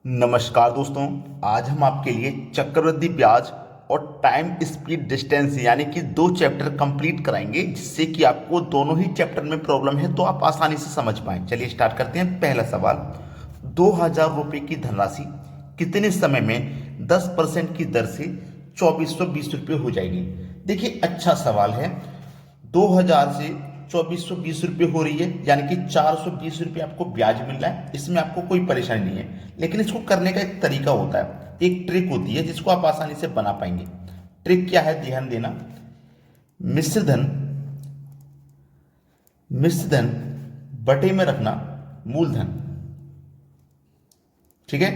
नमस्कार दोस्तों। आज हम आपके लिए चक्रवृद्धि ब्याज और टाइम स्पीड डिस्टेंस यानी कि दो चैप्टर कंप्लीट कराएंगे, जिससे कि आपको दोनों ही चैप्टर में प्रॉब्लम है तो आप आसानी से समझ पाएं। चलिए स्टार्ट करते हैं। पहला सवाल, 2000 रुपये की धनराशि कितने समय में 10% की दर से 2420 रुपये हो जाएगी। देखिए, अच्छा सवाल है। 2000 से 2420 रुपये हो रही है, यानी कि 420 रुपये आपको ब्याज मिल रहा है। इसमें आपको कोई परेशानी नहीं है, लेकिन इसको करने का एक तरीका होता है, एक ट्रिक होती है जिसको आप आसानी से बना पाएंगे। ट्रिक क्या है, ध्यान देना। मिश्र धन बटे में रखना मूलधन। ठीक है,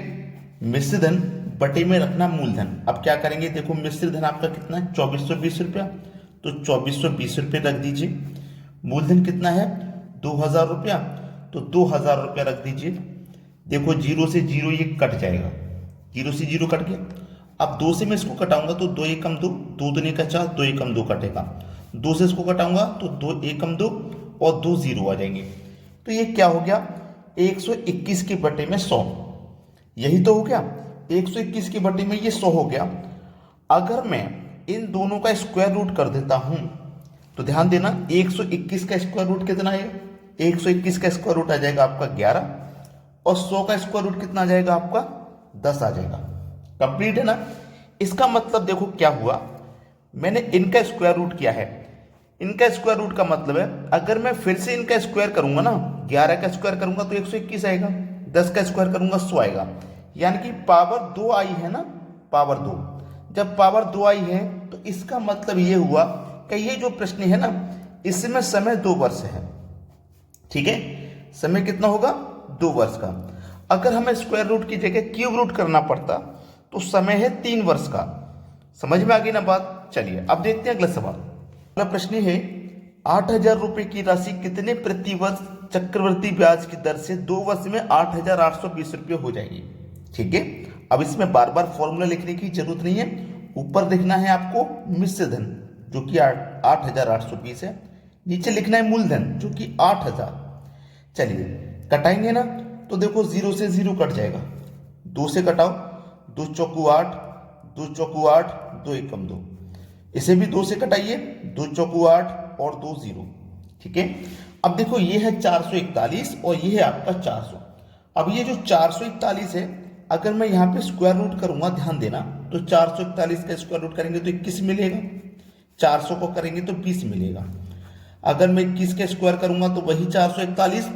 मिश्र धन बटे में रखना मूलधन। अब क्या करेंगे, देखो मिश्र धन आपका कितना है, 2420 रुपया, तो 2420 रुपये रख दीजिए। मूलधन कितना है, 2000 रुपया, तो 2000 रुपया रख दीजिए। देखो जीरो से जीरो ये कट जाएगा, जीरो से जीरो कट गया। अब दो से मैं इसको कटाऊंगा तो दो एकम दो, दो दूनी का चार, दो एकम दो कटेगा। दो से इसको कटाऊंगा तो दो एकम दो और दो जीरो आ जाएंगे। तो ये क्या हो गया, 121 के बटे में 100। यही तो हो गया, 121 के बटे में ये 100 हो गया। अगर मैं इन दोनों का स्क्वायर रूट कर देता हूं तो ध्यान देना, 121 का स्क्वायर रूट कितना आएगा, 121 का स्क्वायर रूट आ जाएगा आपका 11, और 100 का स्क्वायर रूट कितना आ जाएगा आपका 10 आ जाएगा। कंप्लीट है ना। इसका मतलब देखो क्या हुआ, मैंने इनका स्क्वायर रूट किया है। इनका स्क्वायर रूट का मतलब है, अगर मैं फिर से इनका स्क्वायर करूंगा ना, 11 का स्क्वायर करूंगा तो 121 आएगा, 10 का स्क्वायर करूंगा 100 आएगा। यानी कि पावर 2 आई है ना, पावर 2। जब पावर 2 आई है तो इसका मतलब ये हुआ कि ये जो प्रश्न है ना, इसमें समय 2 वर्ष है। ठीक है, समय कितना होगा, 2 वर्ष का। अगर हमें स्क्वायर रूट की जगह क्यूब रूट करना पड़ता तो समय है 3 वर्ष का। समझ में आ गई ना बात। चलिए अब देखते हैं अगला सवाल। अगला प्रश्न है, 8000 रुपये की राशि कितने प्रति वर्ष चक्रवृद्धि ब्याज की दर से 2 वर्ष में 8820 रुपये हो जाएगी। ठीक है, अब इसमें बार बार फॉर्मूला लिखने की जरूरत नहीं है। ऊपर लिखना है आपको मिश्र धन जो कि 8820 है, नीचे लिखना है मूलधन जो कि 8000। चलिए कटाएंगे ना, तो देखो जीरो से जीरो कट जाएगा, दो से कटाओ, दो चौकू 8, दो चौकू 8, दो एकम दो। इसे भी दो से कटाइए, दो चौकू 8 और दो जीरो। ठीक है, अब देखो ये है 441 और ये है आपका 400। अब ये जो 441 है, अगर मैं यहाँ पे स्क्वायर रूट करूंगा, ध्यान देना, तो 441 का स्क्वायर रूट करेंगे तो 21 मिलेगा, 400 को करेंगे तो 20 मिलेगा। अगर मैं 21 का स्क्वायर करूंगा तो वही 441,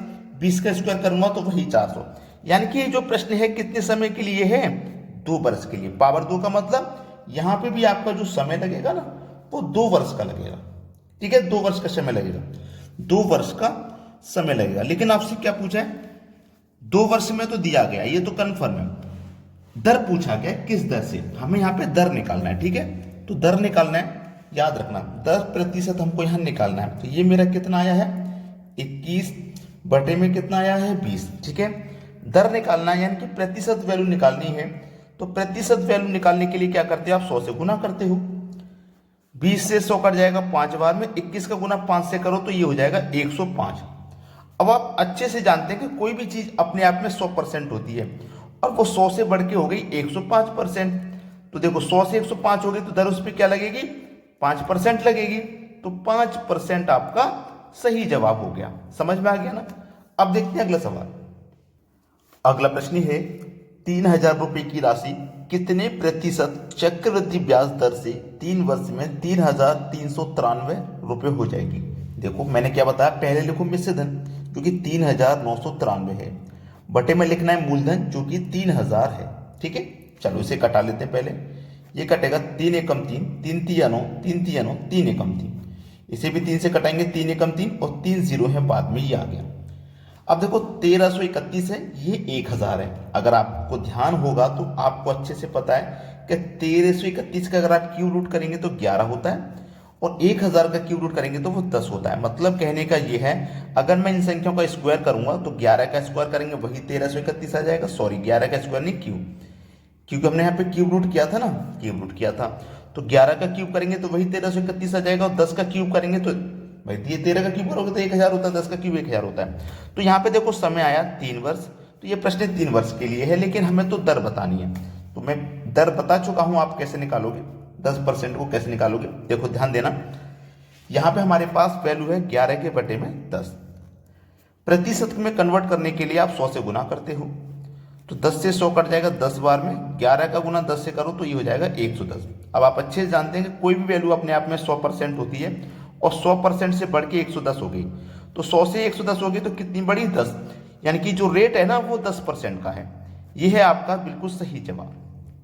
20 का स्क्वायर करूंगा तो वही 400। यानी कि ये जो प्रश्न है कितने समय के लिए है, 2 वर्ष के लिए। पावर 2 का मतलब यहां पे भी आपका जो समय लगेगा ना, वो 2 वर्ष का लगेगा। ठीक है, 2 वर्ष का समय लगेगा, 2 वर्ष का समय लगेगा। लेकिन आपसे क्या पूछा है, 2 वर्ष में तो दिया गया, ये तो कंफर्म है। दर पूछा गया, किस दर से, हमें यहाँ पे दर निकालना है। ठीक है, तो दर निकालना है, याद रखना 10% हमको यहाँ निकालना है। तो ये मेरा कितना आया है, 21 बटे में कितना आया है, 20। ठीक है, दर निकालना है, यानी कि प्रतिशत वैल्यू निकालनी है। तो प्रतिशत वैल्यू निकालने के लिए क्या करते हो आप, 100 से गुना करते हो। 20 से 100 कट जाएगा 5 बार में, 21 का गुना 5 से करो तो ये हो जाएगा 105। अब आप अच्छे से जानते हैं कि कोई भी चीज अपने आप में 100% होती है, और वो 100 से बढ़ के हो गई 105%। तो देखो 100 से 105 हो गई तो दर उस पर क्या लगेगी, 5% लगेगी। तो 5% आपका सही जवाब हो गया। समझ में आ गया ना। अब देखते हैं अगला सवाल। अगला प्रश्न है, 3000 रुपये की राशि कितने प्रतिशत चक्रवृद्धि ब्याज दर से 3 वर्ष में 3393 रुपये हो जाएगी। देखो मैंने क्या बताया, पहले लिखो मिश्र धन जो कि 3993 है, बटे में लिखना है मूलधन जो कि 3000 है। ठीक है, चलो इसे कटा लेते हैं। पहले ये कटेगा 3 एकम 3, 3 तिया 9, 3 तिया 9, 3 एकम 3। इसे भी 3 से कटाएंगे, 3 एकम 3 और 3 जीरो है बाद में, ये आ गया। अब देखो 1331 है, ये 1000 है। अगर आपको ध्यान होगा तो आपको अच्छे से पता है कि 1331 का अगर आप क्यूब रूट करेंगे तो 11 होता है, और 1000 का क्यूब रूट करेंगे तो वो 10 होता है। मतलब कहने का ये है, अगर मैं इन संख्याओं का स्क्वायर करूंगा तो 11 का स्क्वायर करेंगे वही 1331 आ जाएगा। सॉरी, 11 का स्क्वायर नहीं, क्यूब, क्योंकि हमने यहाँ पे क्यूब रूट किया था ना, क्यूब रूट किया था। तो 11 का क्यूब करेंगे तो वही 1331 आ जाएगा, और 10 का क्यूब करेंगे तो भाई ये 13 का क्यूब करोगे तो 1000 होता है, 10 का क्यूब 1000 होता है। तो यहाँ पे देखो समय आया 3 वर्ष, तो ये प्रश्न 3 वर्ष के लिए है, लेकिन हमें तो दर बतानी है। तो मैं दर बता चुका हूं, आप कैसे निकालोगे 10% को कैसे निकालोगे। देखो ध्यान देना, यहां पे हमारे पास वैल्यू है 11 के बटे में 10। प्रतिशत में कन्वर्ट करने के लिए आप 100 से गुना करते हो, तो 10 से 100 कट जाएगा 10 बार में, 11 का गुना 10 से करो तो ये हो जाएगा 110। अब आप अच्छे से जानते हैं कि कोई भी वैल्यू अपने आप में 100% होती है, और 100% से बढ़ के 110 हो गई, तो 100 से 110 हो गई तो कितनी बड़ी 10, यानी कि जो रेट है ना वो 10% का है। ये है आपका बिल्कुल सही जवाब।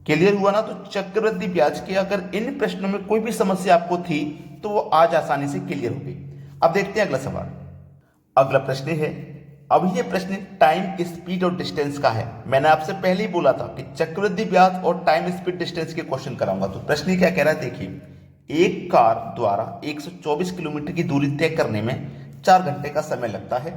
क्लियर हुआ ना। तो चक्रवृद्धि ब्याज के अगर इन प्रश्नों में कोई भी समस्या आपको थी तो वो आज आसानी से क्लियर हो गई। अब देखते हैं अगला सवाल। अगला प्रश्न है, अब ये प्रश्न टाइम, स्पीड और डिस्टेंस का है। मैंने आपसे पहले ही बोला था कि चक्रवृद्धि ब्याज और टाइम, स्पीड, डिस्टेंस के क्वेश्चन कराऊंगा। तो प्रश्न क्या कह रहा है, देखिए, एक कार द्वारा 124 किलोमीटर की दूरी तय करने में 4 घंटे का समय लगता है।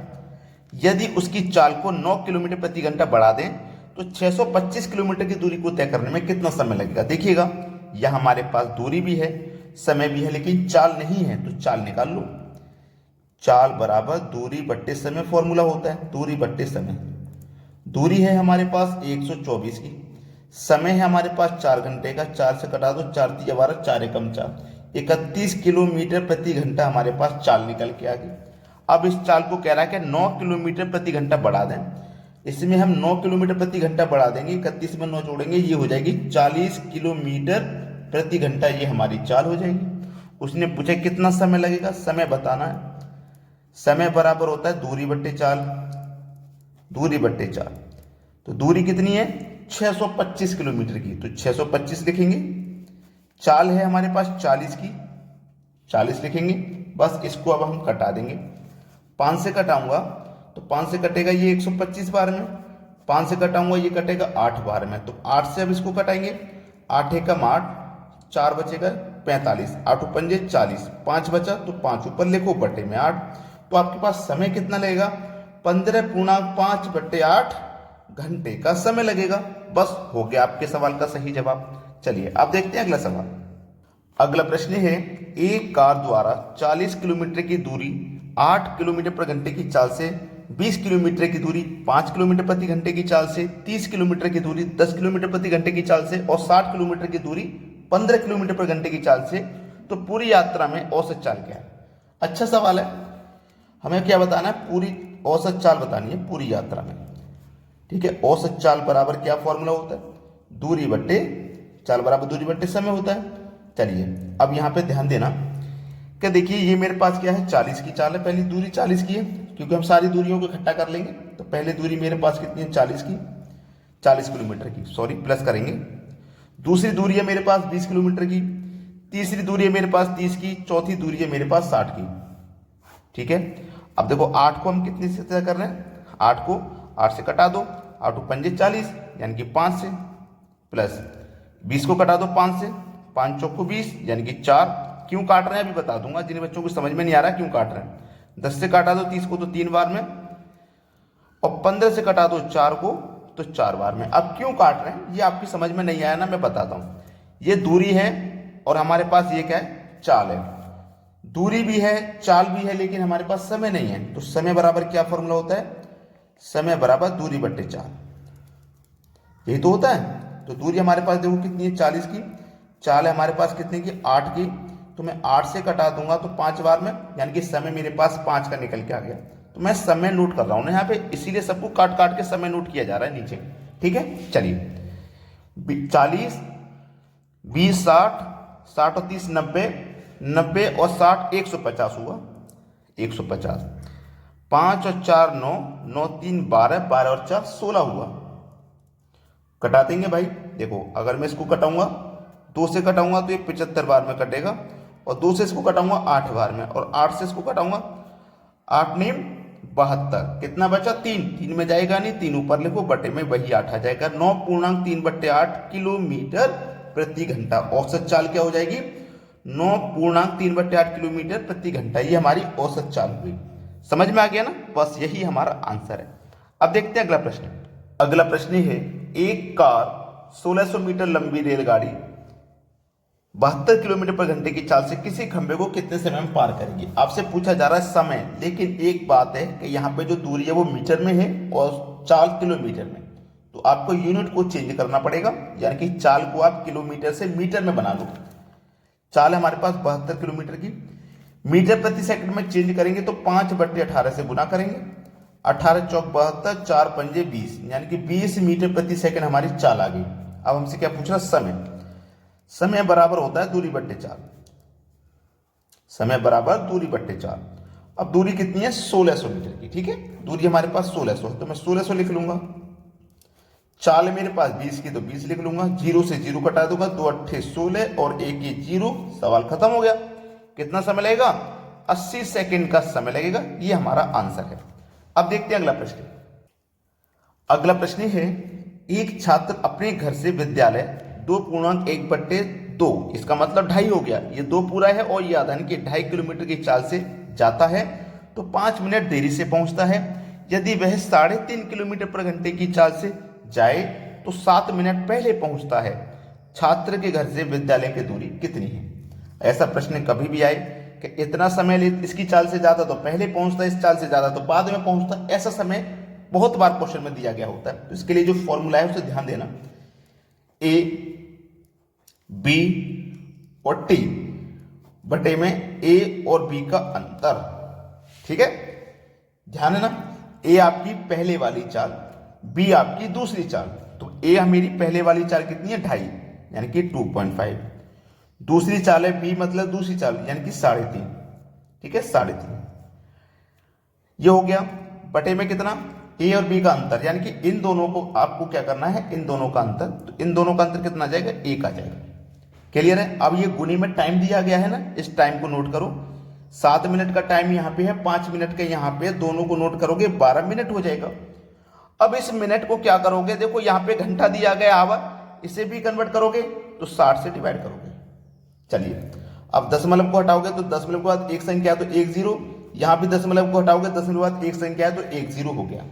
यदि उसकी चाल को 9 किलोमीटर प्रति घंटा बढ़ा दें तो 625 किलोमीटर की दूरी को तय करने में कितना समय लगेगा। देखिएगा, यह हमारे पास दूरी भी है, समय भी है, लेकिन चाल नहीं है, तो चाल निकाल लो। चाल बराबर दूरी बट्टे समय फॉर्मूला होता है, दूरी बट्टे समय। दूरी है हमारे पास 124 की, समय है हमारे पास 4 घंटे का, 4 से कटा दो, 4 3 12, 4 एकम 4, 31 किलोमीटर प्रति घंटा हमारे पास चाल निकल के आ गई। अब इस चाल को कह रहा है कि 9 किलोमीटर प्रति घंटा बढ़ा दें। इसमें हम 9 किलोमीटर प्रति घंटा बढ़ा देंगे, 31 में 9 जोड़ेंगे, ये हो जाएगी 40 किलोमीटर प्रति घंटा, ये हमारी चाल हो जाएगी। उसने पूछा कितना समय लगेगा, समय बताना है। समय बराबर होता है दूरी बट्टे चाल, दूरी बट्टे चाल। तो दूरी कितनी है 625 किलोमीटर की, तो 625 लिखेंगे। चाल है हमारे पास 40 की, 40 लिखेंगे। बस इसको अब हम कटा देंगे, 5 से कटाऊंगा तो 5 से कटेगा ये 125 बार में, 5 से कटाऊंगा ये कटेगा 8 बार में, तो 8 से अब इसको कटाएंगे, 8 एकम 8, 4 बचेगा 45, 8 पंजे 40, 5 बचा तो 5 ऊपर लिखो बटे में 8। तो आपके पास समय कितना लगेगा 15.5 बटे 8 घंटे का समय लगेगा। बस हो गया आपके सवाल का सही जवाब। चलिए अब देखते हैं अगला सवाल। अगला प्रश्न है, एक कार द्वारा 40 किलोमीटर की दूरी 8 किलोमीटर प्रति घंटे की चाल से, 20 किलोमीटर की दूरी 5 किलोमीटर प्रति घंटे की चाल से, 30 किलोमीटर की दूरी 10 किलोमीटर प्रति घंटे की चाल से और 60 किलोमीटर की दूरी 15 किलोमीटर प्रति घंटे की चाल से, तो पूरी यात्रा में औसत चाल क्या है। अच्छा सवाल है, हमें क्या बताना है, पूरी औसत चाल बतानी है पूरी यात्रा में। ठीक है, औसत चाल बराबर क्या फॉर्मूला होता है, दूरी बट्टे चाल बराबर दूरी बट्टे समय होता है। चलिए अब यहाँ पे ध्यान देना कि देखिए ये मेरे पास क्या है 40 की चाल है, पहली दूरी 40 की है, क्योंकि हम सारी दूरियों को इकट्ठा कर लेंगे। तो पहले दूरी मेरे पास कितनी है 40 की, 40 किलोमीटर की, सॉरी प्लस करेंगे। दूसरी दूरी है मेरे पास 20 किलोमीटर की, तीसरी दूरी है मेरे पास 30 की, चौथी दूरी है मेरे पास 60 की। ठीक है, अब देखो 8 को हम कितने से तय कर रहे हैं, 8 को 8 से कटा दो, 8 पंजे 40 यानी कि 5 से, प्लस 20 को कटा दो 5 से, 5 चौको 20 यानी कि 4। क्यों काट रहे हैं अभी बता दूंगा, जिन बच्चों को समझ में नहीं आ रहा क्यों काट रहे हैं। 10 से काटा दो 30 को तो 3 बार में, और 15 से कटा दो 4 को तो 4 बार में। अब क्यों काट रहे हैं ये आपकी समझ में नहीं आया ना, मैं बताता हूँ। ये दूरी है और हमारे पास ये क्या है चाल है, दूरी भी है चाल भी है, लेकिन हमारे पास समय नहीं है। तो समय बराबर क्या फॉर्मूला होता है, समय बराबर दूरी बट्टे चाल, यही तो होता है। तो दूरी हमारे पास देखो कितनी है 40 की, चाल है हमारे पास कितने की 8 की, तो मैं 8 से कटा दूंगा तो 5 बार में, यानी कि समय मेरे पास 5 का निकल के आ गया। तो मैं समय नोट कर रहा हूं ना यहाँ पे, इसीलिए सबको काट काट के समय नोट किया जा रहा है नीचे। ठीक है, चलिए 40 20 60, 60 और 30 90, 90 और 60 150 हुआ, 150। 5 और 4 9, 9 3 12, 12 और 4 16 हुआ। कटा देंगे भाई, देखो अगर मैं इसको कटाऊंगा 2 से कटाऊंगा तो ये 75 बार में कटेगा, और 2 से इसको कटाऊंगा 8 बार में, और 8 से इसको कटाऊंगा 8 9 72, कितना बचा 3, 3 में जाएगा नहीं, 3 ऊपर लिखो बटे में वही 8 आ जाएगा। 9.3 बटे 8 किलोमीटर प्रति घंटा। औसत चाल क्या हो जाएगी 9.3 बटे 8 किलोमीटर प्रति घंटा, ये हमारी औसत चाल हुई। समझ में आ गया ना, बस यही हमारा आंसर है। अब देखते हैं अगला प्रश्न। अगला प्रश्न है, एक कार 1600 मीटर लंबी रेलगाड़ी 72 किलोमीटर पर घंटे की चाल से किसी खंभे को कितने समय में पार करेगी। आपसे पूछा जा रहा है समय, लेकिन एक बात है कि यहाँ पे जो दूरी है वो मीटर में है और चाल किलोमीटर में, तो आपको यूनिट को चेंज करना पड़ेगा, यानी कि चाल को आप किलोमीटर से मीटर में बना लो। चाल है हमारे पास 72 किलोमीटर की, मीटर प्रति सेकंड में चेंज करेंगे तो 5/18 से गुना करेंगे, 18 चौक 72, 4 पंजे 20, यानी कि 20 मीटर प्रति सेकंड हमारी चाल आ गई। अब हमसे क्या पूछ रहा, समय बराबर होता है दूरी बट्टे चाल, समय बराबर दूरी बट्टे चाल। अब दूरी कितनी है, 1600 मीटर की, ठीक है, दूरी हमारे पास 1600 है, तो मैं 1600 लिख लूंगा। चाल मेरे पास 20 की, तो 20 लिख लूंगा, 0 से 0 कटा दूंगा, 2 8 16 और 1 ये 0, सवाल खत्म हो गया। कितना समय लगेगा, 80 सेकंड का समय लगेगा, ये हमारा आंसर है। अब देखते हैं अगला प्रश्न। अगला प्रश्न है, एक छात्र अपने घर से विद्यालय 2.1/2, इसका मतलब 2.5 हो गया, ये 2 पूरा है और ये आधा, यानी कि 2.5 किलोमीटर की चाल से जाता है तो 5 मिनट देरी से पहुंचता है। यदि वह 3.5 किलोमीटर पर घंटे की चाल से जाए तो 7 मिनट पहले पहुंचता है। छात्र के घर से विद्यालय की दूरी कितनी है। ऐसा प्रश्न कभी भी आए कि इतना समय ले इसकी चाल से ज्यादा तो पहले पहुंचता, इस चाल से ज्यादा तो बाद में पहुंचता, ऐसा समय बहुत बार क्वेश्चन में दिया गया होता है। तो इसके लिए जो फॉर्मूला है उसे ध्यान देना, ए बी और टी बटे में ए और बी का अंतर, ठीक है, ध्यान है ना। ए आपकी पहले वाली चाल, बी आपकी दूसरी चाल, तो ए मेरी पहले वाली चाल कितनी है, 2.5 यानी कि 2.5, दूसरी चाल है बी मतलब दूसरी चाल यानी कि 3.5, ठीक है, 3.5 ये हो गया। बटे में कितना, ए और बी का अंतर, यानी कि इन दोनों को आपको क्या करना है, इन दोनों का अंतर, तो इन दोनों का अंतर कितना आ जाएगा, 1 आ जाएगा। क्लियर है। अब ये गुणी में टाइम दिया गया है ना, इस टाइम को नोट करो, 7 मिनट का टाइम यहाँ पे है, 5 मिनट का यहाँ पे, दोनों को नोट करोगे 12 मिनट हो जाएगा। अब इस मिनट को क्या करोगे, देखो यहाँ पे घंटा दिया गया आवर, इसे भी कन्वर्ट करोगे तो 60 से डिवाइड करोगे। चलिए अब दशमलव को हटाओगे तो दशमलव के बाद एक संख्या है तो 1 0, यहाँ भी दशमलव को हटाओगे दशमलव के बाद एक संख्या है तो 1 0 हो गया।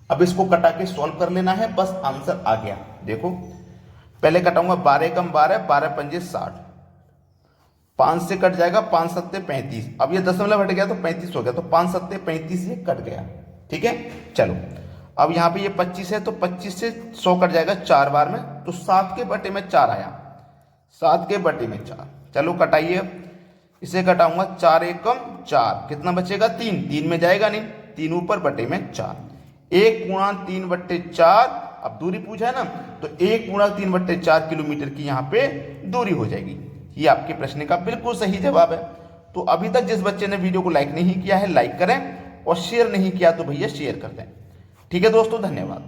अब इसको कटा के सॉल्व कर लेना है, बस आंसर आ गया। देखो पहले कटाऊंगा, 12 कम 12, 12 पंजे 60, 5 से कट जाएगा, 5 सत्ते 35, अब ये दशमलव हट गया तो 35 हो गया, तो 5 सत्ते 35 ये कट गया, ठीक है। चलो अब यहाँ पे ये 25 है तो 25 से 100 कट जाएगा 4 बार में, तो 7 के बटे में 4 आया, 7 के बटे में 4। चलो कटाइए, इसे कटाऊंगा, 4 1 कम 4, कितना बचेगा 3, 3 में जाएगा नहीं, 3 ऊपर बटे में 4, 1 गुणा 3/4। अब दूरी पूछा है ना, तो 1 गुणा 3/4 किलोमीटर की यहाँ पे दूरी हो जाएगी। ये आपके प्रश्न का बिल्कुल सही जवाब है। तो अभी तक जिस बच्चे ने वीडियो को लाइक नहीं किया है लाइक करें, और शेयर नहीं किया तो भैया शेयर कर दें। ठीक है दोस्तों, धन्यवाद।